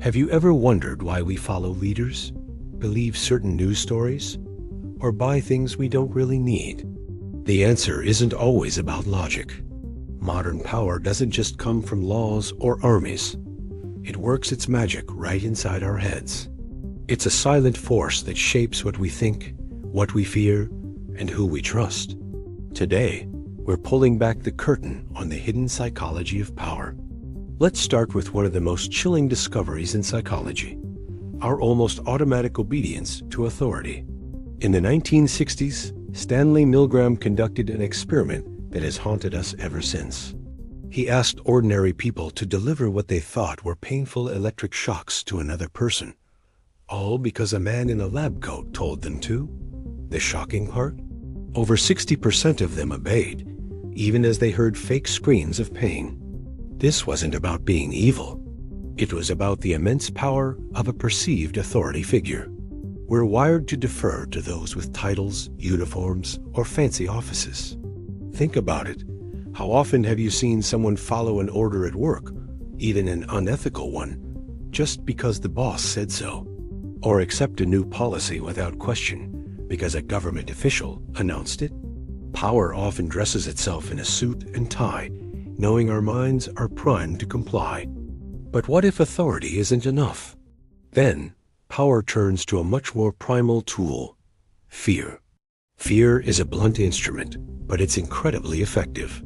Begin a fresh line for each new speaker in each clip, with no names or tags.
Have you ever wondered why we follow leaders, believe certain news stories, or buy things we don't really need? The answer isn't always about logic. Modern power doesn't just come from laws or armies. It works its magic right inside our heads. It's a silent force that shapes what we think, what we fear, and who we trust. Today, we're pulling back the curtain on the hidden psychology of power. Let's start with one of the most chilling discoveries in psychology: our almost automatic obedience to authority. In the 1960s, Stanley Milgram conducted an experiment that has haunted us ever since. He asked ordinary people to deliver what they thought were painful electric shocks to another person, all because a man in a lab coat told them to. The shocking part? Over 60% of them obeyed, even as they heard fake screams of pain. This wasn't about being evil. It was about the immense power of a perceived authority figure. We're wired to defer to those with titles, uniforms, or fancy offices. Think about it. How often have you seen someone follow an order at work, even an unethical one, just because the boss said so? Or accept a new policy without question because a government official announced it? Power often dresses itself in a suit and tie, knowing our minds are primed to comply. But what if authority isn't enough? Then, power turns to a much more primal tool: fear. Fear is a blunt instrument, but it's incredibly effective.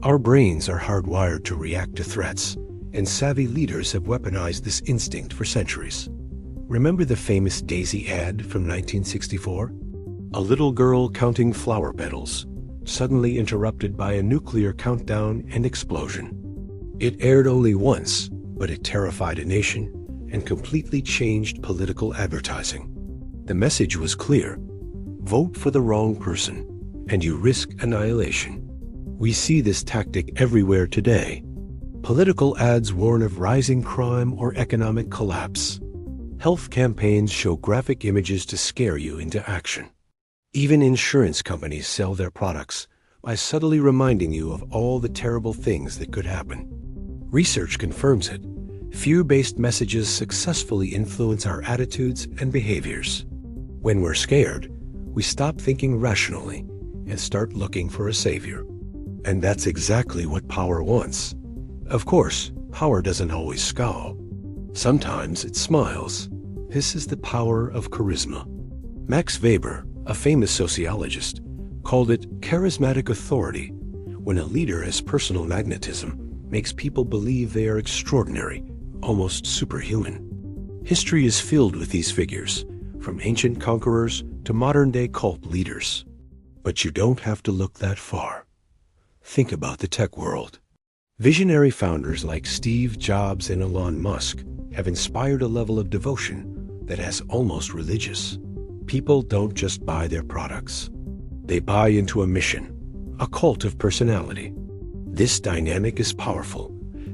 Our brains are hardwired to react to threats, and savvy leaders have weaponized this instinct for centuries. Remember the famous Daisy ad from 1964? A little girl counting flower petals, suddenly interrupted by a nuclear countdown and explosion. It aired only once, but it terrified a nation and completely changed political advertising. The message was clear: vote for the wrong person, and you risk annihilation. We see this tactic everywhere today. Political ads warn of rising crime or economic collapse. Health campaigns show graphic images to scare you into action. Even insurance companies sell their products by subtly reminding you of all the terrible things that could happen. Research confirms it. Fear-based messages successfully influence our attitudes and behaviors. When we're scared, we stop thinking rationally and start looking for a savior. And that's exactly what power wants. Of course, power doesn't always scowl. Sometimes it smiles. This is the power of charisma. Max Weber, a famous sociologist, called it charismatic authority, when a leader has personal magnetism, makes people believe they are extraordinary, almost superhuman. History is filled with these figures, from ancient conquerors to modern-day cult leaders. But you don't have to look that far. Think about the tech world. Visionary founders like Steve Jobs and Elon Musk have inspired a level of devotion that has almost religious. People don't just buy their products. They buy into a mission, a cult of personality. This dynamic is powerful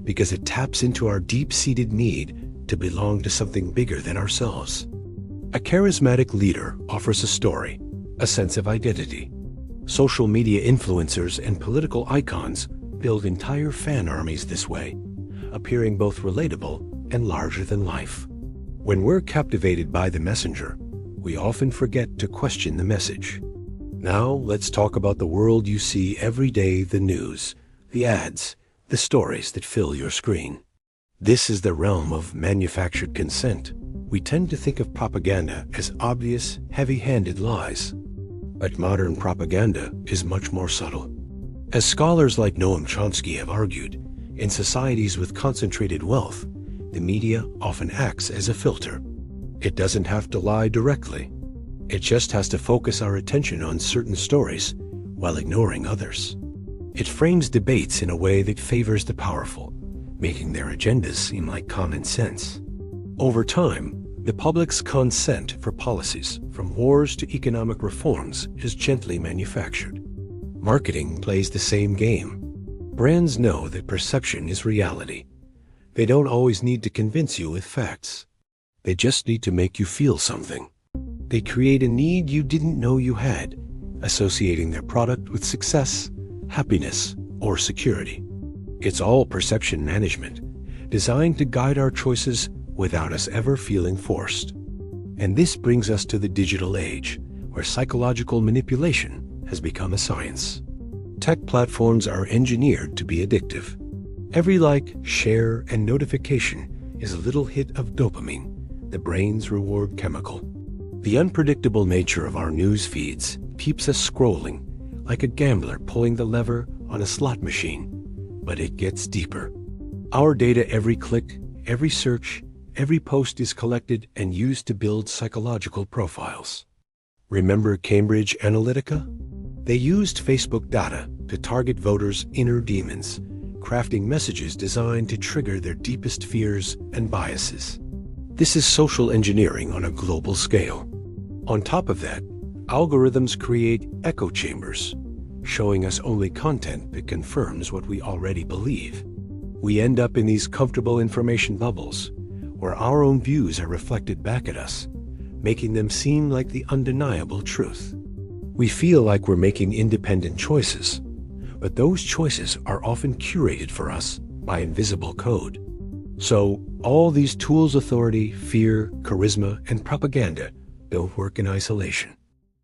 because it taps into our deep-seated need to belong to something bigger than ourselves. A charismatic leader offers a story, a sense of identity. Social media influencers and political icons build entire fan armies this way, appearing both relatable and larger than life. When we're captivated by the messenger, we often forget to question the message. Now let's talk about the world you see every day: the news, the ads, the stories that fill your screen. This is the realm of manufactured consent. We tend to think of propaganda as obvious, heavy-handed lies. But modern propaganda is much more subtle. As scholars like Noam Chomsky have argued, in societies with concentrated wealth, the media often acts as a filter. It doesn't have to lie directly. It just has to focus our attention on certain stories while ignoring others. It frames debates in a way that favors the powerful, making their agendas seem like common sense. Over time, the public's consent for policies, from wars to economic reforms, is gently manufactured. Marketing plays the same game. Brands know that perception is reality. They don't always need to convince you with facts. They just need to make you feel something. They create a need you didn't know you had, associating their product with success, happiness, or security. It's all perception management, designed to guide our choices without us ever feeling forced. And this brings us to the digital age, where psychological manipulation has become a science. Tech platforms are engineered to be addictive. Every like, share, and notification is a little hit of dopamine, the brain's reward chemical. The unpredictable nature of our news feeds keeps us scrolling, like a gambler pulling the lever on a slot machine. But it gets deeper. Our data, every click, every search, every post is collected and used to build psychological profiles. Remember Cambridge Analytica? They used Facebook data to target voters' inner demons, crafting messages designed to trigger their deepest fears and biases. This is social engineering on a global scale. On top of that, algorithms create echo chambers, showing us only content that confirms what we already believe. We end up in these comfortable information bubbles, where our own views are reflected back at us, making them seem like the undeniable truth. We feel like we're making independent choices, but those choices are often curated for us by invisible code. So, all these tools, authority, fear, charisma, and propaganda, don't work in isolation.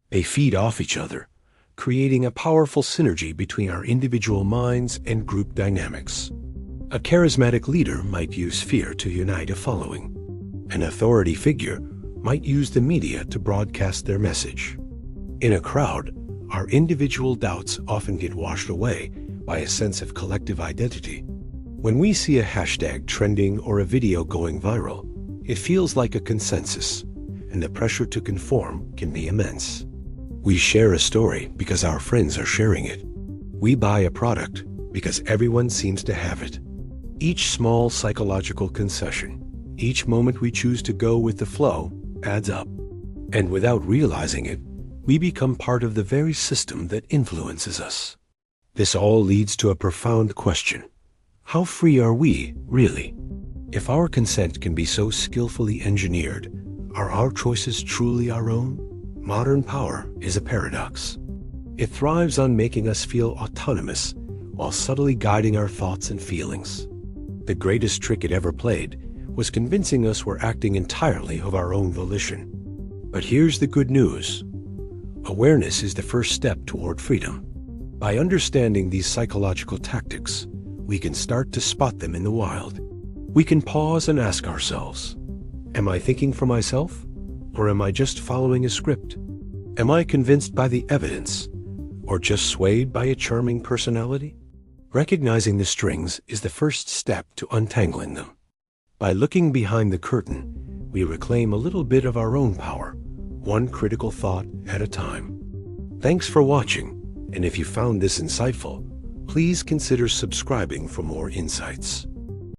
They feed off each other, creating a powerful synergy between our individual minds and group dynamics. A charismatic leader might use fear to unite a following. An authority figure might use the media to broadcast their message. In a crowd, our individual doubts often get washed away by a sense of collective identity. When we see a hashtag trending or a video going viral, it feels like a consensus, and the pressure to conform can be immense. We share a story because our friends are sharing it. We buy a product because everyone seems to have it. Each small psychological concession, each moment we choose to go with the flow, adds up. And without realizing it, we become part of the very system that influences us. This all leads to a profound question. How free are we, really? If our consent can be so skillfully engineered, are our choices truly our own? Modern power is a paradox. It thrives on making us feel autonomous while subtly guiding our thoughts and feelings. The greatest trick it ever played was convincing us we're acting entirely of our own volition. But here's the good news. Awareness is the first step toward freedom. By understanding these psychological tactics, we can start to spot them in the wild. We can pause and ask ourselves, am I thinking for myself, or am I just following a script? Am I convinced by the evidence, or just swayed by a charming personality? Recognizing the strings is the first step to untangling them. By looking behind the curtain, we reclaim a little bit of our own power, one critical thought at a time. Thanks for watching, and if you found this insightful, please consider subscribing for more insights.